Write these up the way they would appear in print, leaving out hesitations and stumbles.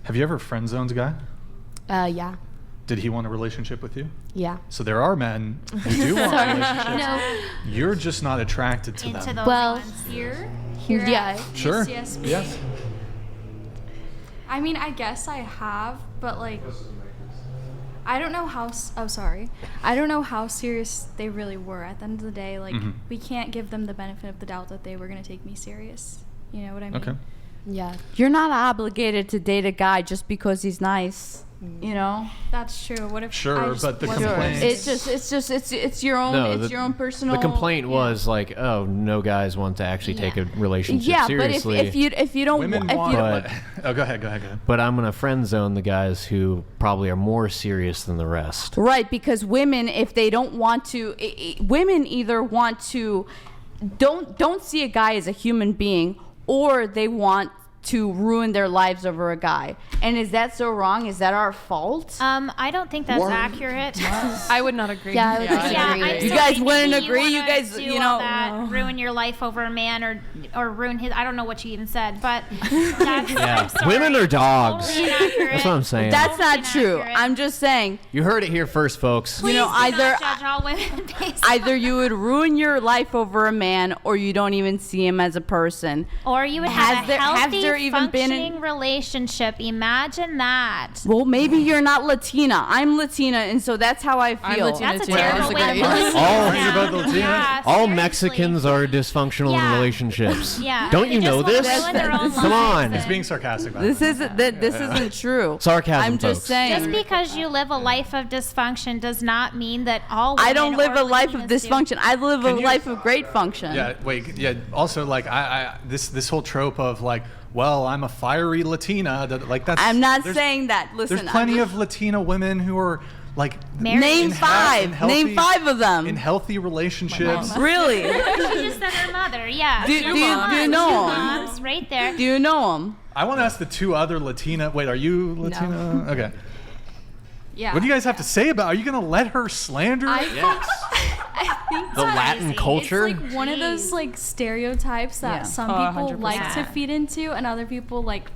Have you ever friend zoned a guy? Yeah. Did he want a relationship with you? Yeah. So there are men who do want relationships. No. You're just not attracted to Into them. those Well, ones. Here Yeah. at Sure. UCSB. Yes. I mean, I guess I have, but like, I don't know how. I don't know how serious they really were. At the end of the day, like, we can't give them the benefit of the doubt that they were gonna take me serious. You know what I mean? Okay. Yeah. You're not obligated to date a guy just because he's nice. You know. That's true. What if? Sure, I just but the wasn't complaint- nice? It's your own. No, it's your own personal. The complaint was like, oh, no guys want to actually take a relationship Yeah, seriously. but if you don't Women if want. you But- Oh, go ahead. But I'm gonna friend zone the guys who probably are more serious than the rest. right, because women, if they don't want to, women either want to don't see a guy as a human being, or they want to ruin their lives over a guy. And is that so wrong? Is that our fault? I don't think that's accurate. I would not agree. Yeah, I would disagree. Yeah, I You still guys think wouldn't maybe agree? You wanna guys, do you all know- that, ruin your life over a man or ruin his. I don't know what you even said, but that's I'm sorry. Women are dogs. Totally inaccurate. That's what I'm saying. That's not Totally true. inaccurate. I'm just saying, You heard it here first, folks. Please know, do either- not judge all women based either you would ruin your life over a man, or you don't even see him as a person. or you would Has have a there- has healthy, there even been functioning relationship. Imagine that. Well, maybe you're not Latina. I'm Latina, and so that's how I I'm feel. Latina That's a too. I terrible way to disagree. put it. All- Brings about the Latina? Yeah, All seriously. Mexicans are dysfunctional in Yeah. relationships. Yeah. Don't you They know just wanna this? ruin their own Come lives on. and- He's being sarcastic about This it. isn't this isn't true. Sarcasm, I'm just folks. saying. Just because you live a life of dysfunction does not mean that all women I don't live or a life of Latinas do. dysfunction. I live a Can you- life of great function. Yeah, wait, yeah. Also, like, this whole trope of like, well, I'm a fiery Latina. Like that's. I'm not there's- saying that. Listen, There's plenty of Latina women who are like. Married. Name in five. healthy- Name five of them. In healthy relationships. Really? She just said her mother. Yeah. Do you know 'em? Moms right there. Do you know them? I want to ask the two other Latina. Wait, are you Latina? Okay. Yeah. What do you guys have to say about? Are you gonna let her slander? I think The Latin culture. it's like one of those like stereotypes that Yeah. some Oh, people 100%. like to feed into and other people like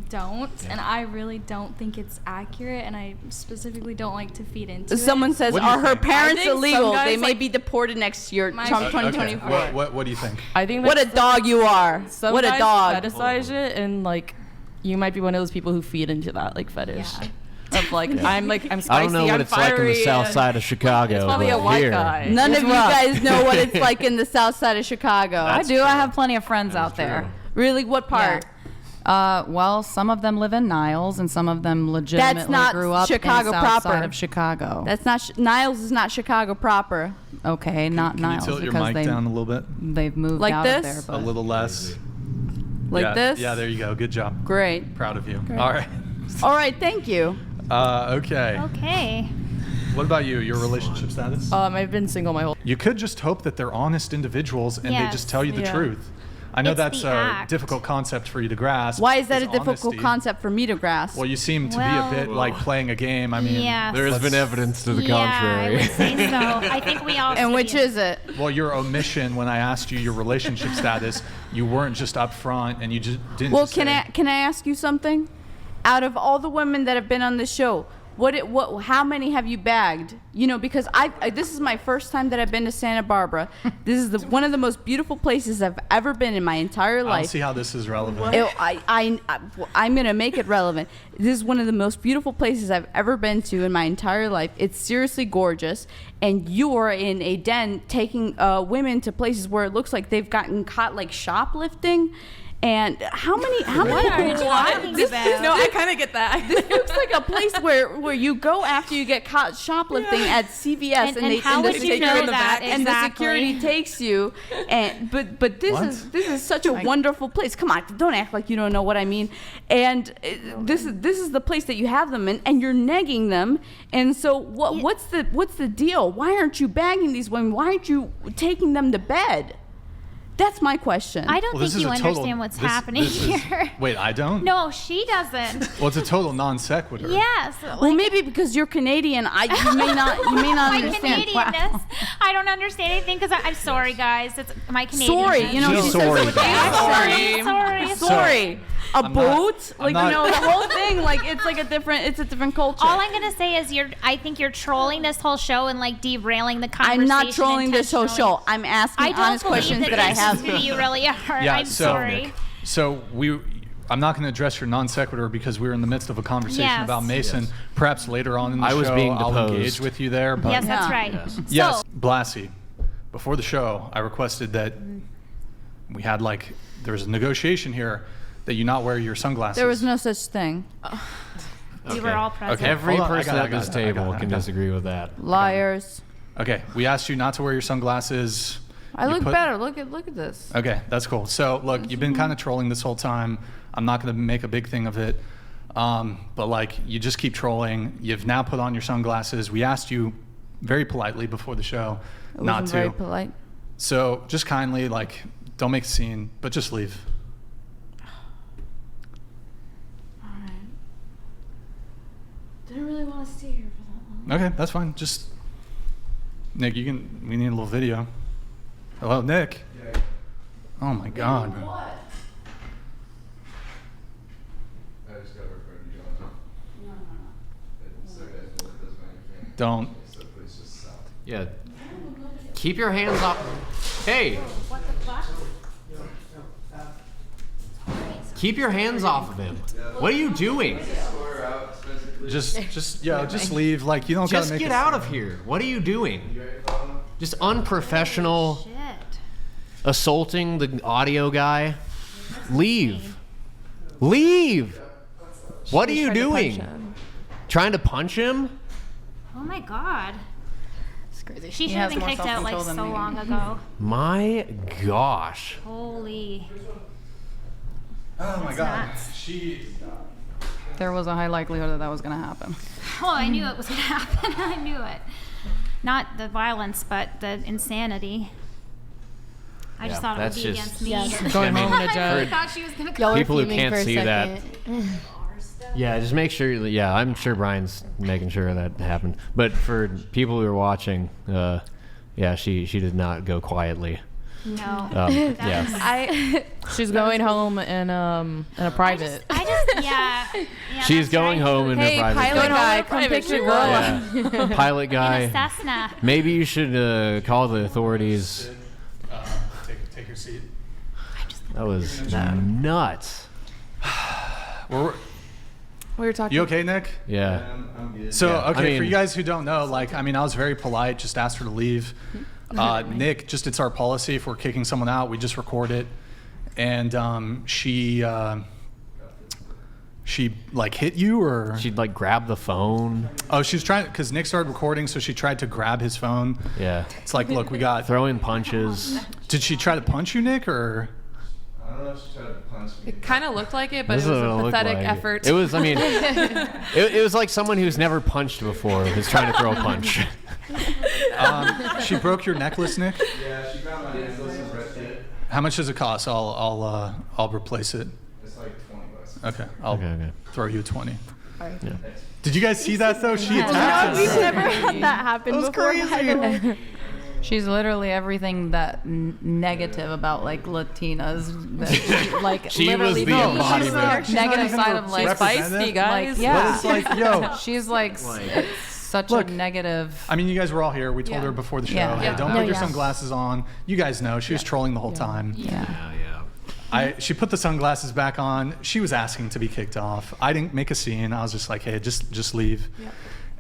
don't, and I really don't think it's accurate, and I specifically don't like to feed into Someone it. says, What do you are her think? parents I think some illegal? guys, They may like- be deported next year, My- Trump Okay. 2024. What do you think? I think What a that's- dog you are. Some What a guys dog. fetishize it, and like you might be one of those people who feed into that like fetish. Of like I'm spicy, I don't know what I'm it's like in the fiery, south and side of Chicago. It's probably but a white here, guy. None It's of you rough. guys know what it's like in the south side of Chicago. I do. I have plenty of friends out there. Really? What part? Well, some of them live in Niles, and some of them legitimately not grew up Chicago in the south proper. side of Chicago. That's not Niles is not Chicago proper. Okay, not Can you Niles tilt your because mic down a little bit? they've moved Like out of this? there. A But little less. Like Yeah, this? Yeah, there you go. Good job. Great. Proud of you. All right. All right, thank you. Okay. Okay. What about you? Your relationship status? I've been single my whole. You could just hope that they're honest individuals and they Yes. just tell you the Yeah. truth. I know It's that's the a act. difficult concept for you to grasp. Why is that a difficult honesty. concept for me to grasp? Well, you seem to Well- be a bit like playing a game. I mean, Yes. There has been evidence to the Yeah, I contrary. would say so. I think we all. And see which it. is it? well, your omission when I asked you your relationship status, you weren't just upfront and you just didn't. Well, just can say, I ask you something? Out of all the women that have been on the show, how many have you bagged? You know, because this is my first time that I've been to Santa Barbara. This is one of the most beautiful places I've ever been in my entire I don't life. see how this is relevant. I'm gonna make it relevant. This is one of the most beautiful places I've ever been to in my entire life. It's seriously gorgeous, and you are in a den taking women to places where it looks like they've gotten caught like shoplifting. And how many What are you people? talking about? No, I kind of get that. This looks like a place where you go after you get caught shoplifting at CVS, And how the would you security- know that and the security exactly? takes you. And but this What? is such a wonderful place. Come on, don't act like you don't know what I mean. And this is the place that you have them in, and you're negging them. And so what's the deal? Why aren't you bagging these women? Why aren't you taking them to bed? That's my question. I don't Well, this think is you a total- understand what's this- happening this is- here. Wait, I don't? No, she doesn't. Well, it's a total non sequitur. Yes. Well, maybe because you're Canadian, you may not my understand. Canadianness. I don't understand anything because I'm sorry, guys. It's my Canadian. Sorry, you know. She's she sorry, says- guys. Sorry. Sorry. a I'm not- boat. I'm Like not- you know, the whole thing. Like it's like it's a different culture. All I'm gonna say is I think you're trolling this whole show and like derailing the conversation. I'm not trolling this whole intentionally. show. I'm asking I don't honest believe questions that that I this have. is who you really are. Yeah, I'm so, sorry. So I'm not going to address your non sequitur because we're in the midst of a conversation Yes. about Mason. Yes. Perhaps later on in the I show, was being I'll deposed. engage with you there. But Yes, that's Yeah. right. Yes. So, Yes, Blassie. Before the show, I requested that we had there was a negotiation here that you not wear your sunglasses. There was no such thing. we were all present. Okay. Every Hold on, I person got it, at this I got it, I table got it, can I got it. disagree with that. Liars. Okay, we asked you not to wear your sunglasses. I You look put- better. Look at this. Okay, that's cool. So look, you've been kind of trolling this whole time. I'm not going to make a big thing of it, but you just keep trolling. You've now put on your sunglasses. We asked you very politely before the show It not wasn't to. very polite. So just kindly, don't make a scene, but just leave. Didn't really want to stay here for that long. Okay, that's fine. Just Nick, we need a little video. Hello, Nick. Oh my God. Don't. Yeah. Keep your hands off. Hey. Keep your hands off of him. What are you doing? Just leave. You don't gotta Just make get a out scene. of here. What are you doing? Just unprofessional, Shit. assaulting the audio guy. Leave. Leave. What are you doing? Trying to punch him? Oh my God. It's crazy. She should has have been more kicked out self-control than so me. long ago. My gosh. Holy. Oh my God. nuts. There was a high likelihood that was going to happen. Oh, I knew it was going to happen. I knew it. Not the violence, but the insanity. I just Yeah, thought it would that's be just- against me. Yes. Going I mean, home in a I jet. thought she was going to Y'all come. were People who fuming can't for a see that. second. Yeah, just make sure. Yeah, I'm sure Brian's making sure that happened. But for people who are watching, yeah, she did not go quietly. No. Yeah. She's going home in a private. Yeah. She's that's going right. home in Hey, her private pilot jet. guy, come pick your girl up. Yeah. Pilot In a guy. Cessna. Maybe you should call the authorities. Take your seat. That was nuts. We were talking. You okay, Nick? Yeah. So, Yeah, okay, I mean- for you guys who don't know, I was very polite, just asked her to leave. Nick, it's our policy if we're kicking someone out, we just record it. And she hit you or? She'd grab the phone. Oh, she was trying, because Nick started recording, so she tried to grab his phone. Yeah. It's look, we got. Throwing punches. Did she try to punch you, Nick, or? I don't know if she tried to punch me. It kind of looked like it, but This it was is what a it looked pathetic like. effort. It was, it was like someone who's never punched before who's trying to throw a punch. She broke your necklace, Nick? Yeah, she grabbed my necklace and ripped it. How much does it cost? I'll replace it. It's like $20. Okay, I'll Okay. throw you 20. Alright. Yeah. Did you guys see that though? She attacked We've us. never had that happen That was before. by the way. She's literally everything that negative about Latinas. That She was literally the embodiment. She's not negative even side of representative. Feisty, guys. yeah. But it's yo. She's it's such Look, a negative. I mean, you guys were all here. We told Yeah. her before the show, Yeah. hey, Yeah. don't No, put your yeah. sunglasses on. You guys know she was trolling the whole time. Yeah. Yeah. She put the sunglasses back on. She was asking to be kicked off. I didn't make a scene. I was just like, hey, just leave.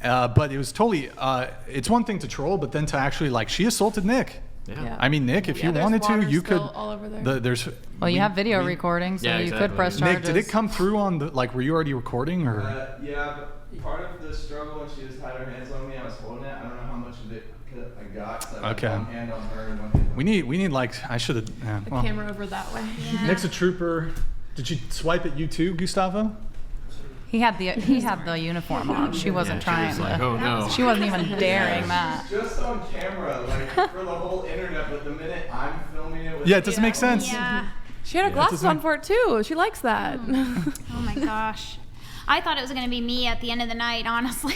But it was totally. It's one thing to troll, but then to actually she assaulted Nick. Yeah. I mean, Nick, if you there's wanted to, water you could. still all over there. There's. Well, you have video recording, so Yeah, you exactly. could press Nick, charges. did it come through on the were you already recording or? Yeah, but part of the struggle when she just had her hands on me, I was holding it. I don't know how much of it I got. So I Okay. had one hand on her and one hand on We need I should have. Yeah, The well, camera over that way. Nick's a trooper. Did she swipe at you too, Gustavo? He had the uniform on. She wasn't trying. She was like, to, oh no. she wasn't even daring that. Just on camera, for the whole internet, but the minute I'm filming it with Yeah, it doesn't make sense. Yeah. She had her glasses on for it too. She likes that. Oh my gosh. I thought it was going to be me at the end of the night, honestly.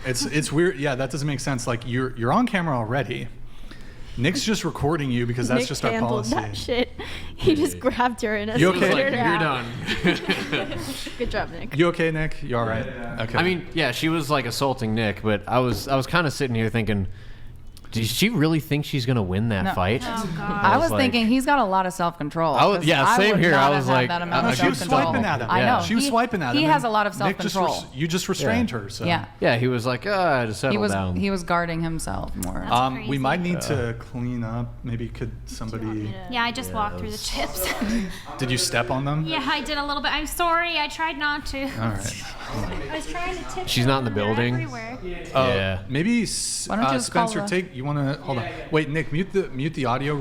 It's weird. Yeah, that doesn't make sense. You're on camera already, Nick's just recording you because that's Nick just our handled policy. that shit. He just grabbed her and You escorted okay? her You're out. done. Good job, Nick. You okay, Nick? You all right? Okay. I mean, yeah, she was like assaulting Nick, but I was kind of sitting here thinking, does she really think she's gonna win that No. fight? Oh God. I was like- thinking he's got a lot of self-control. I was- 'cause yeah, same would here. not I have was had like, that amount of she was self-control. swiping at him. I know. She was swiping at him. He and has a lot of Nick just self-control. you just restrained her. So. Yeah. Yeah, he was like, just settle down. He was guarding himself more. That's We crazy. might need to clean up. Maybe could somebody? Yeah, I just walked through the chips. Did you step on them? Yeah, I did a little bit. I'm sorry. I tried not to. All right. I was trying to tip. She's not in the them. They're building. everywhere. Yeah. Maybe Why don't you just call Spencer, the- take. You want to hold on? Wait, Nick, mute the audio